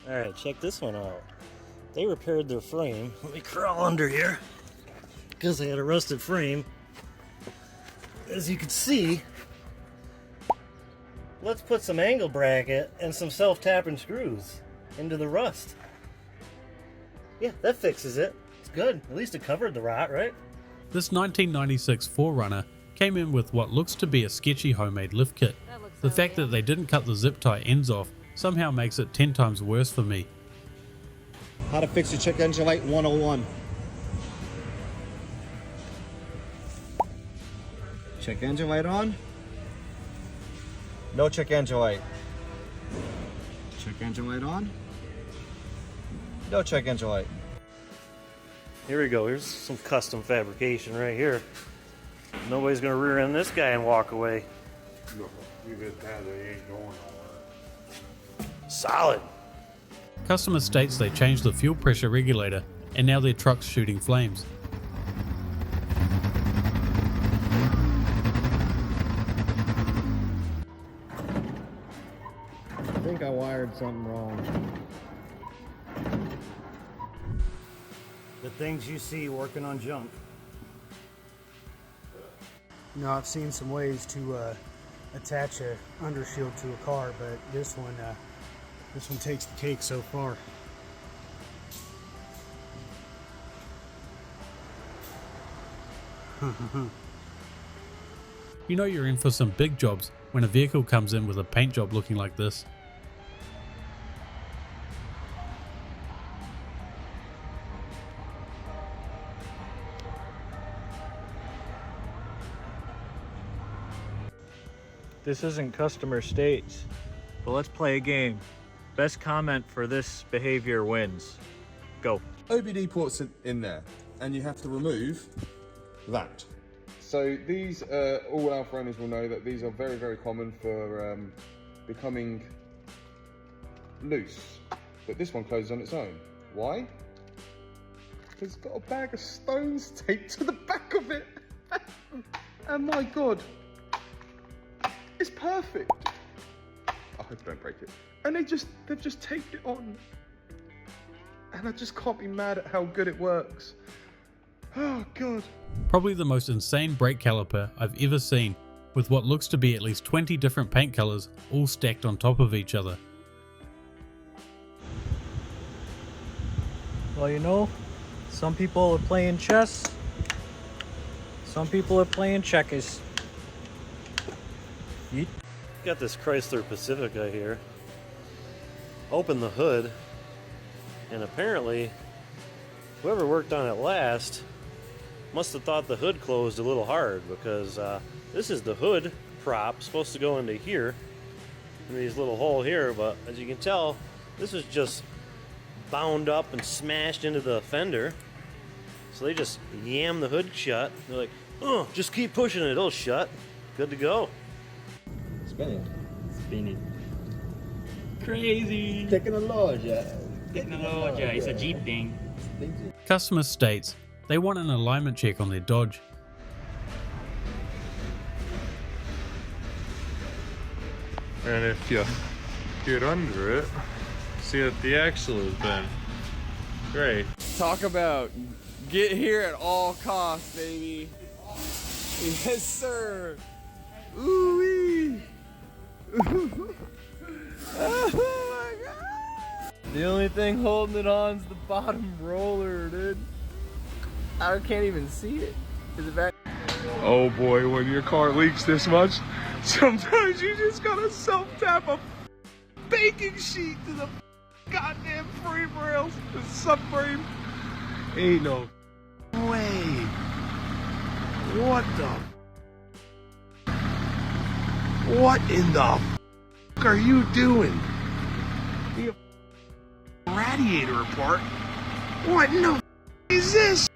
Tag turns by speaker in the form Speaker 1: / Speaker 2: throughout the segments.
Speaker 1: Alright, check this one out. They repaired their frame. Let me crawl under here, because they had a rusted frame. As you can see, let's put some angle bracket and some self-tapping screws into the rust. Yeah, that fixes it. It's good. At least it covered the rot, right?
Speaker 2: This 1996 4Runner came in with what looks to be a Sketchy homemade lift kit. The fact that they didn't cut the zip tie ends off somehow makes it 10 times worse for me.
Speaker 3: How to fix your check engine light 101. Check engine light on. No check engine light. Check engine light on. No check engine light.
Speaker 1: Here we go. Here's some custom fabrication right here. Nobody's gonna rear end this guy and walk away.
Speaker 4: No, you get that, they ain't going nowhere.
Speaker 1: Solid.
Speaker 2: Customer states they changed the fuel pressure regulator and now their truck's shooting flames.
Speaker 3: I think I wired something wrong.
Speaker 1: The things you see working on junk.
Speaker 5: You know, I've seen some ways to attach a undershield to a car, but this one takes the cake so far.
Speaker 2: You know you're in for some big jobs when a vehicle comes in with a paint job looking like this.
Speaker 6: This isn't customer states, but let's play a game. Best comment for this behavior wins. Go.
Speaker 7: OBD ports in there, and you have to remove that. So these, all Alpha owners will know that these are very, very common for becoming loose. But this one closes on its own. Why? Because it's got a bag of stones taped to the back of it. And my God, it's perfect. I hope I don't break it. And they've just taped it on. And I just can't be mad at how good it works. Oh God.
Speaker 2: Probably the most insane brake caliper I've ever seen, with what looks to be at least 20 different paint colors all stacked on top of each other.
Speaker 6: Well, you know, some people are playing chess, some people are playing checkers. Yeet.
Speaker 1: Got this Chrysler Pacifica here. Open the hood, and apparently whoever worked on it last must have thought the hood closed a little hard, because this is the hood prop supposed to go into here, in these little hole here, but as you can tell, this is just bound up and smashed into the fender. So they just yam the hood shut. They're like, oh, just keep pushing it, it'll shut. Good to go.
Speaker 8: Spinning. Crazy.
Speaker 3: Technology.
Speaker 8: Technology. It's a Jeep thing.
Speaker 2: Customer states they want an alignment check on their Dodge.
Speaker 4: And if you get under it, see that the axle has been great.
Speaker 9: Talk about get here at all costs, baby. Yes, sir. Ooh-wee. Oh my God. The only thing holding it on is the bottom roller, dude. I can't even see it. Is it back?
Speaker 4: Oh boy, when your car leaks this much, sometimes you just gotta self-tap a baking sheet to the goddamn frame rails, the subframe. Ain't no way. What in the f are you doing? The radiator apart? What in the f is this?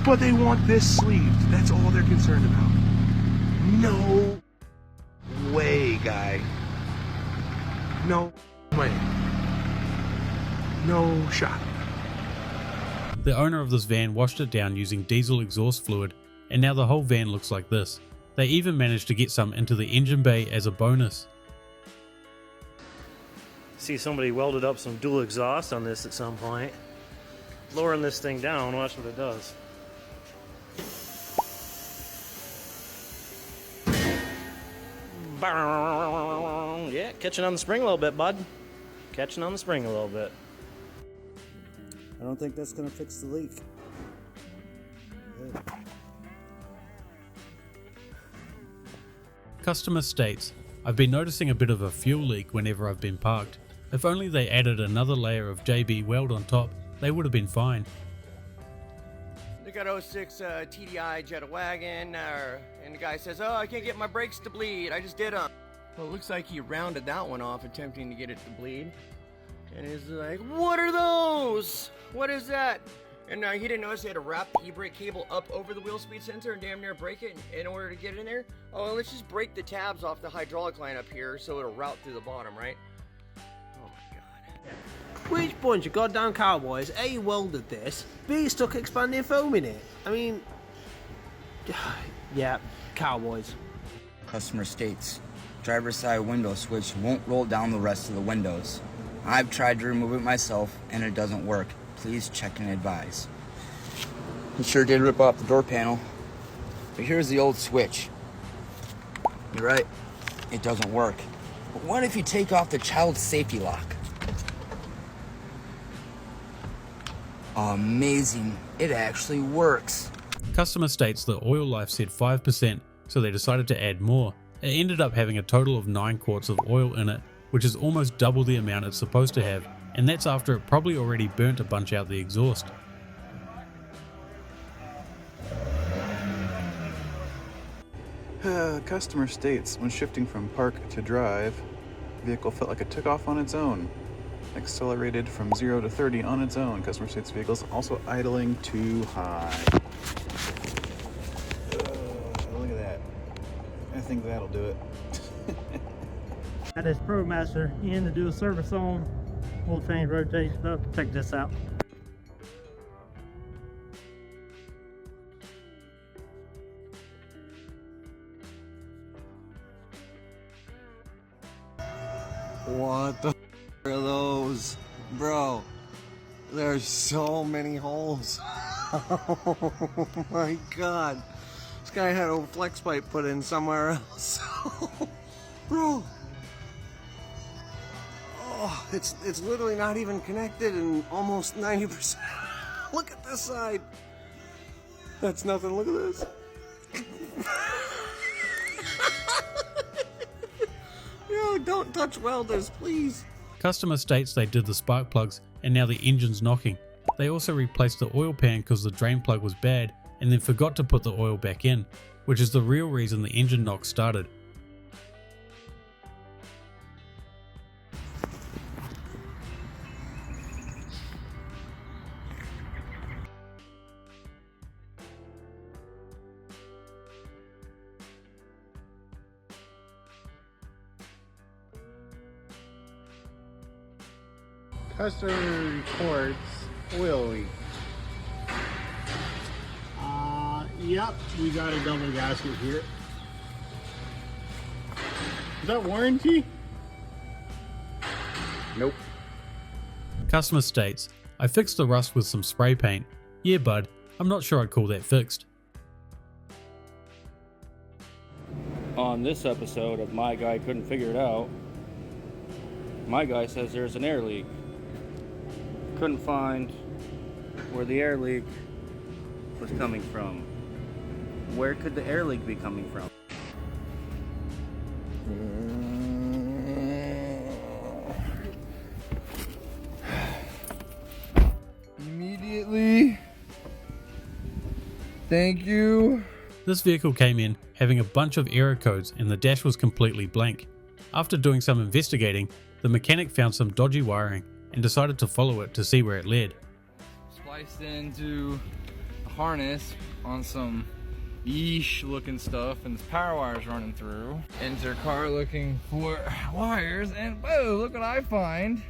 Speaker 4: But they want this sleeved. That's all they're concerned about. No way, guy. No way. No shot.
Speaker 2: The owner of this van washed it down using diesel exhaust fluid, and now the whole van looks like this. They even managed to get some into the engine bay as a bonus.
Speaker 1: See somebody welded up some dual exhaust on this at some point. Lowering this thing down, watch what it does. Yeah, catching on the spring a little bit, bud. Catching on the spring a little bit.
Speaker 5: I don't think that's going to fix the leak. Good.
Speaker 2: Customer states, I've been noticing a bit of a fuel leak whenever I've been parked. If only they added another layer of JB weld on top, they would have been fine.
Speaker 9: They got 06 TDI Jetta wagon, and the guy says, "Oh, I can't get my brakes to bleed. I just did them." Well, it looks like he rounded that one off, attempting to get it to bleed. And he's like, "What are those? What is that?" And he didn't notice he had to wrap the e-brake cable up over the wheel speed sensor and damn near break it in order to get in there. Oh, and let's just break the tabs off the hydraulic line up here so it'll route through the bottom, right? Oh my god.
Speaker 10: Which bunch of goddamn cowboys A, welded this, B, stuck expanding foam in it? I mean, yeah, cowboys.
Speaker 11: Customer states, driver's side window switch won't roll down the rest of the windows. I've tried to remove it myself and it doesn't work. Please check and advise. It sure did rip off the door panel, but here's the old switch. You're right, it doesn't work. But what if you take off the child safety lock? Amazing, it actually works.
Speaker 2: Customer states the oil life said 5%, so they decided to add more. It ended up having a total of 9 quarts of oil in it, which is almost double the amount it's supposed to have, and that's after it probably already burnt a bunch out the exhaust.
Speaker 12: Customer states, when shifting from park to drive, the vehicle felt like it took off on its own. Accelerated from 0 to 30 on its own. Customer states vehicles also idling too high. Look at that. I think that'll do it.
Speaker 13: Got this ProMaster in to do a service on. We'll change rotate stuff. Check this out.
Speaker 3: What the f are those? Bro, there's so many holes. Oh my god. This guy had a flex pipe put in somewhere else. Bro. Oh, it's literally not even connected and almost 90%. Look at this side. That's nothing. Look at this. Yo, don't touch welders, please.
Speaker 2: Customer states they did the spark plugs and now the engine's knocking. They also replaced the oil pan because the drain plug was bad and then forgot to put the oil back in, which is the real reason the engine knock started.
Speaker 5: Customer reports oil leak. Yep, we got a double gasket here. Is that warranty?
Speaker 12: Nope.
Speaker 2: Customer states, I fixed the rust with some spray paint. Yeah bud, I'm not sure I'd call that fixed.
Speaker 14: On this episode of My Guy Couldn't Figure It Out, my guy says there's an air leak. Couldn't find where the air leak was coming from. Where could the air leak be coming from?
Speaker 9: Immediately. Thank you.
Speaker 2: This vehicle came in having a bunch of error codes and the dash was completely blank. After doing some investigating, the mechanic found some dodgy wiring and decided to follow it to see where it led.
Speaker 15: Spliced into a harness on some yeesh looking stuff and there's power wires running through. Enter car looking for wires and whoa, look what I find.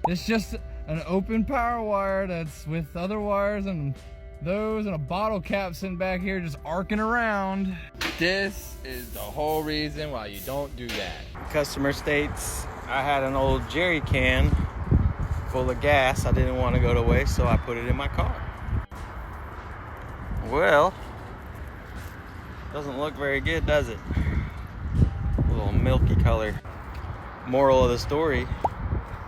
Speaker 15: It's just an open power wire that's with other wires and those and a bottle cap sitting back here just arcing around. This is the whole reason why you don't do that.
Speaker 9: Customer states I had an old jerry can full of gas I didn't want to go to waste, so I put it in my car. Well, doesn't look very good, does it? A little milky color. Moral of the story,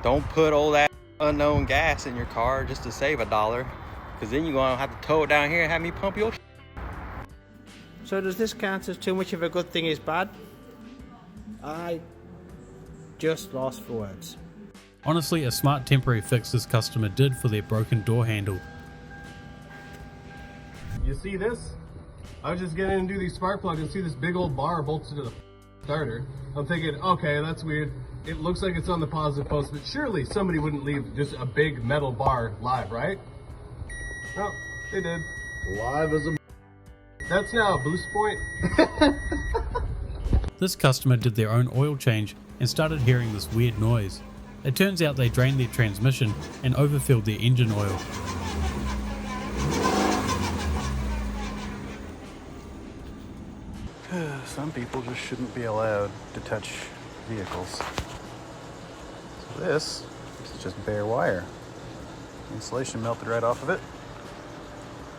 Speaker 9: don't put old ass unknown gas in your car just to save $1, because then you're going to have to tow it down here and have me pump your shit.
Speaker 10: So does this count as too much of a good thing is bad? I just lost for words.
Speaker 2: Honestly, a smart temporary fix this customer did for their broken door handle.
Speaker 16: You see this? I was just getting in to do these spark plugs and see this big old bar bolted to the starter. I'm thinking, okay, that's weird. It looks like it's on the positive post, but surely somebody wouldn't leave just a big metal bar live, right? No, they did. Live as a... That's now a boost point.
Speaker 2: This customer did their own oil change and started hearing this weird noise. It turns out they drained their transmission and overfilled their engine oil.
Speaker 12: Some people just shouldn't be allowed to touch vehicles. So this is just bare wire. Insulation melted right off of it.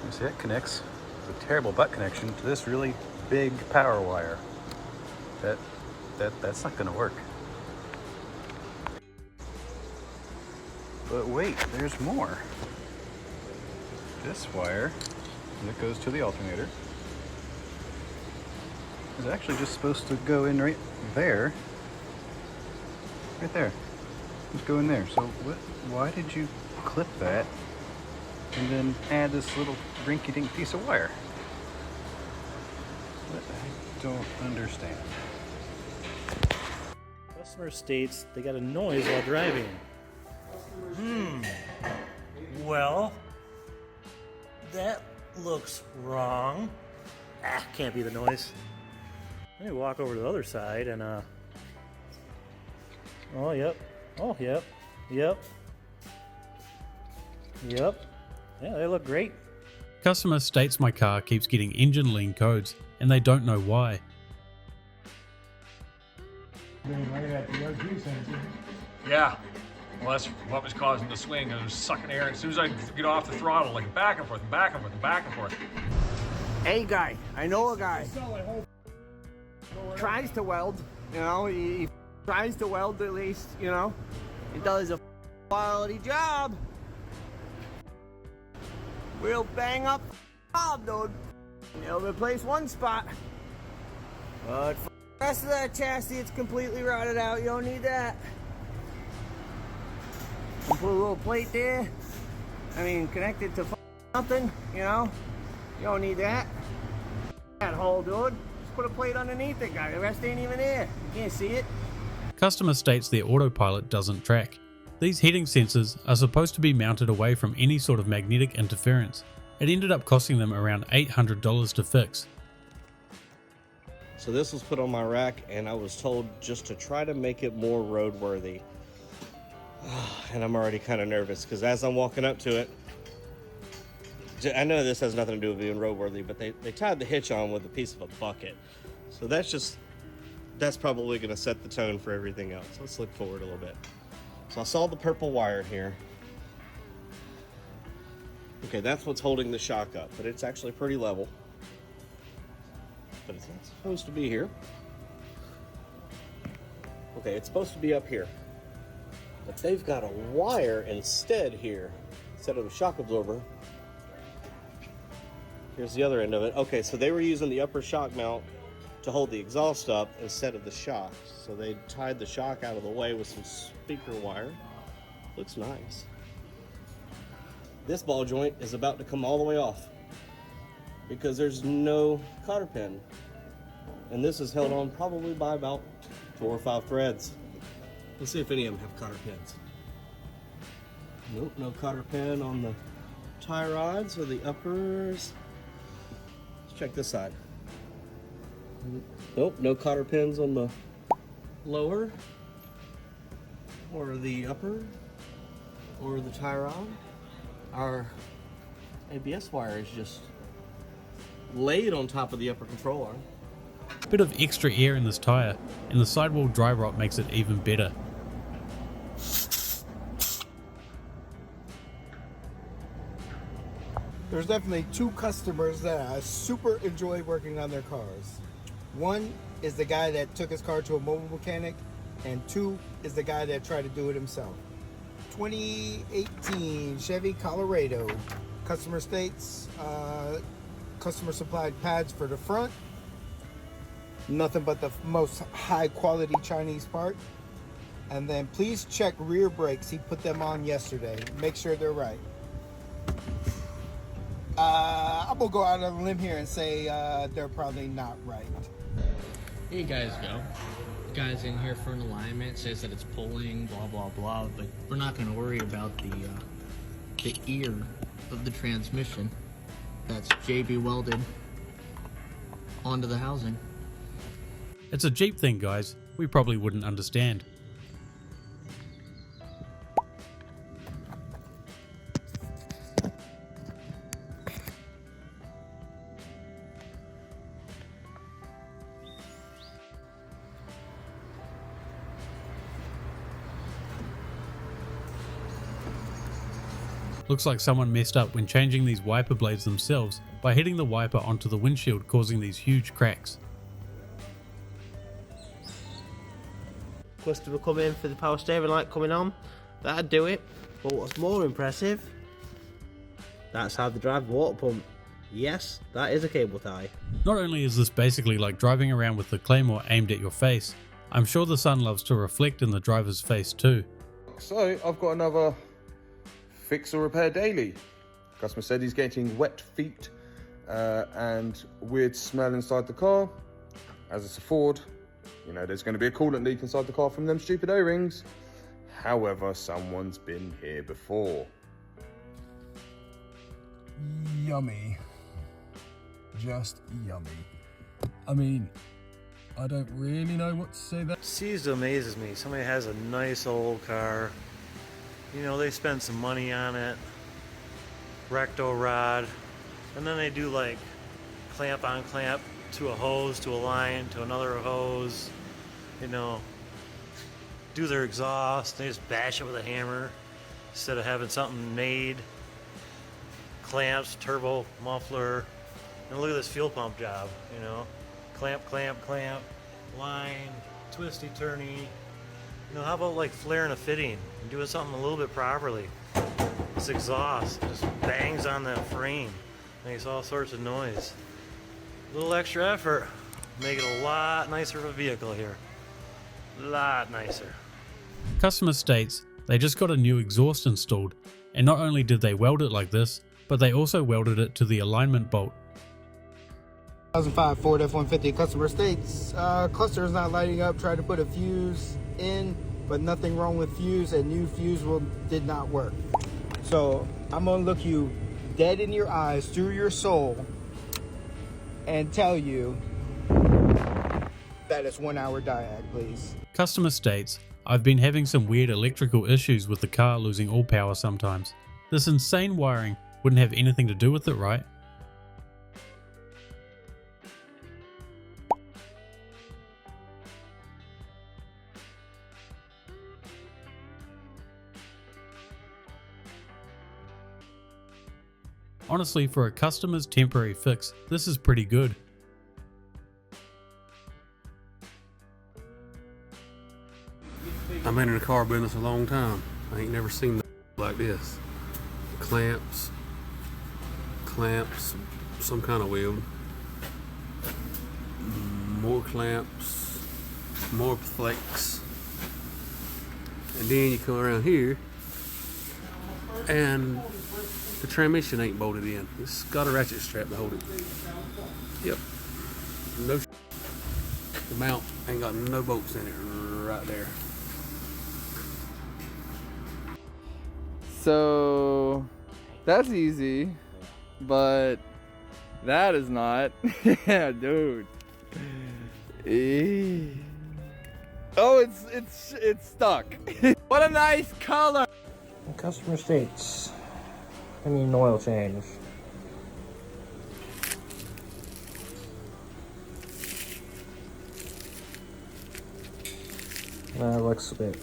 Speaker 12: You see it connects with a terrible butt connection to this really big power wire. That's not gonna work. But wait, there's more. This wire that goes to the alternator is actually just supposed to go in right there. Right there. Just go in there. So why did you clip that and then add this little rinky-dink piece of wire? I don't understand.
Speaker 1: Customer states they got a noise while driving. Well, that looks wrong. Can't be the noise. Let me walk over to the other side and oh yep. Oh yep. Yep. Yeah, they look great.
Speaker 2: Customer states my car keeps getting engine lean codes and they don't know why.
Speaker 17: Yeah, well that's what was causing the swing. It was sucking air, and as soon as I get off the throttle, like back and forth, back and forth, back and forth.
Speaker 9: Hey guy, I know a guy. Tries to weld, you know, he tries to weld at least, you know. He does a quality job. Real bang up job, dude. He'll replace one spot. But for the rest of that chassis, it's completely rotted out. You don't need that. Put a little plate there. I mean, connected to something, you know. You don't need that. That hole, dude. Just put a plate underneath it, guy. The rest ain't even there. You can't see it.
Speaker 2: Customer states their autopilot doesn't track. These heating sensors are supposed to be mounted away from any sort of magnetic interference. It ended up costing them around $800 to fix.
Speaker 3: So this was put on my rack and I was told just to try to make it more roadworthy. And I'm already kind of nervous because as I'm walking up to it, I know this has nothing to do with being roadworthy, but they tied the hitch on with a piece of a bucket. So that's probably going to set the tone for everything else. Let's look forward a little bit. So I saw the purple wire here. Okay, that's what's holding the shock up, but it's actually pretty level. But it's not supposed to be here. Okay, it's supposed to be up here. But they've got a wire instead here, instead of a shock absorber. Here's the other end of it. Okay, so they were using the upper shock mount to hold the exhaust up instead of the shock. So they tied the shock out of the way with some speaker wire. Looks nice. This ball joint is about to come all the way off because there's no cotter pin. And this is held on probably by about 4 or 5 threads. Let's see if any of them have cotter pins. Nope, no cotter pin on the tie rods or the uppers. Let's check this side. Nope, no cotter pins on the lower or the upper or the tie rod. Our ABS wire is just laid on top of the upper control arm.
Speaker 2: Bit of extra air in this tyre, and the sidewall dry rot makes it even better.
Speaker 18: There's definitely two customers that I super enjoy working on their cars. One is the guy that took his car to a mobile mechanic, and two is the guy that tried to do it himself. 2018 Chevy Colorado. Customer states, customer supplied pads for the front. Nothing but the most high quality Chinese part. And then please check rear brakes. He put them on yesterday. Make sure they're right. I'm gonna go out on a limb here and say they're probably not right.
Speaker 19: Here you guys go. Guy's in here for an alignment, says that it's pulling, blah blah blah, but we're not gonna worry about the ear of the transmission that's JB welded onto the housing.
Speaker 2: It's a Jeep thing, guys. We probably wouldn't understand. Looks like someone messed up when changing these wiper blades themselves by hitting the wiper onto the windshield, causing these huge cracks.
Speaker 10: Customer come in for the power steering light coming on. That'd do it. But what's more impressive, that's how they drive the water pump. Yes, that is a cable tie.
Speaker 2: Not only is this basically like driving around with the claymore aimed at your face, I'm sure the sun loves to reflect in the driver's face too.
Speaker 7: So I've got another fix or repair daily. Customer said he's getting wet feet and weird smell inside the car. As it's a Ford, you know, there's going to be a coolant leak inside the car from them stupid O-rings. However, someone's been here before.
Speaker 4: Yummy. Just yummy. I mean, I don't really know what to say there.
Speaker 1: Sees amazes me. Somebody has a nice old car. You know, they spend some money on it. Recto rod. And then they do like clamp on clamp to a hose, to a line, to another hose. You know, do their exhaust. They just bash it with a hammer instead of having something made. Clamps, turbo, muffler. And look at this fuel pump job, you know. Clamp, clamp, clamp, line, twisty, turny. You know, how about like flaring a fitting and doing something a little bit properly? This exhaust just bangs on that frame. Makes all sorts of noise. A little extra effort. Make it a lot nicer of a vehicle here. A lot nicer.
Speaker 2: Customer states they just got a new exhaust installed, and not only did they weld it like this, but they also welded it to the alignment bolt.
Speaker 18: 2005 Ford F-150. Customer states cluster is not lighting up. Tried to put a fuse in, but nothing wrong with fuse, and new fuse did not work. So I'm gonna look you dead in your eyes, through your soul, and tell you that it's 1 hour diag, please.
Speaker 2: Customer states, I've been having some weird electrical issues with the car losing all power sometimes. This insane wiring wouldn't have anything to do with it, right? Honestly, for a customer's temporary fix, this is pretty good.
Speaker 20: I've been in the car business a long time. I ain't never seen nothing like this. Clamps, some kind of weld, more clamps, more flakes, and then you come around here and the transmission ain't bolted in. It's got a ratchet strap to hold it. Yep. No the mount ain't got no bolts in it right there.
Speaker 15: So that's easy, but that is not. Yeah, dude. Oh, it's stuck. What a nice color.
Speaker 10: Customer states, I need an oil change. That looks a bit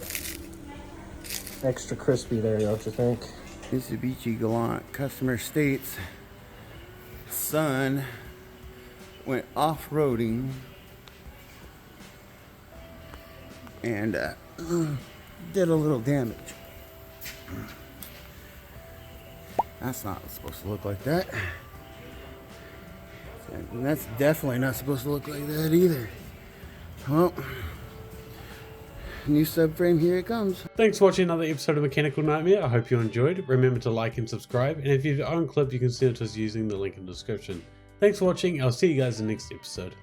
Speaker 10: extra crispy there, don't you think?
Speaker 21: Mitsubishi Galant. Customer states
Speaker 3: son went off-roading and did a little damage. That's not supposed to look like that. And that's definitely not supposed to look like that either. Well, new subframe, here it comes.
Speaker 2: Thanks for watching another episode of Mechanical Nightmare. I hope you enjoyed. Remember to like and subscribe, and if you have your own clip, you can send it to us using the link in the description. Thanks for watching. I'll see you guys in the next episode.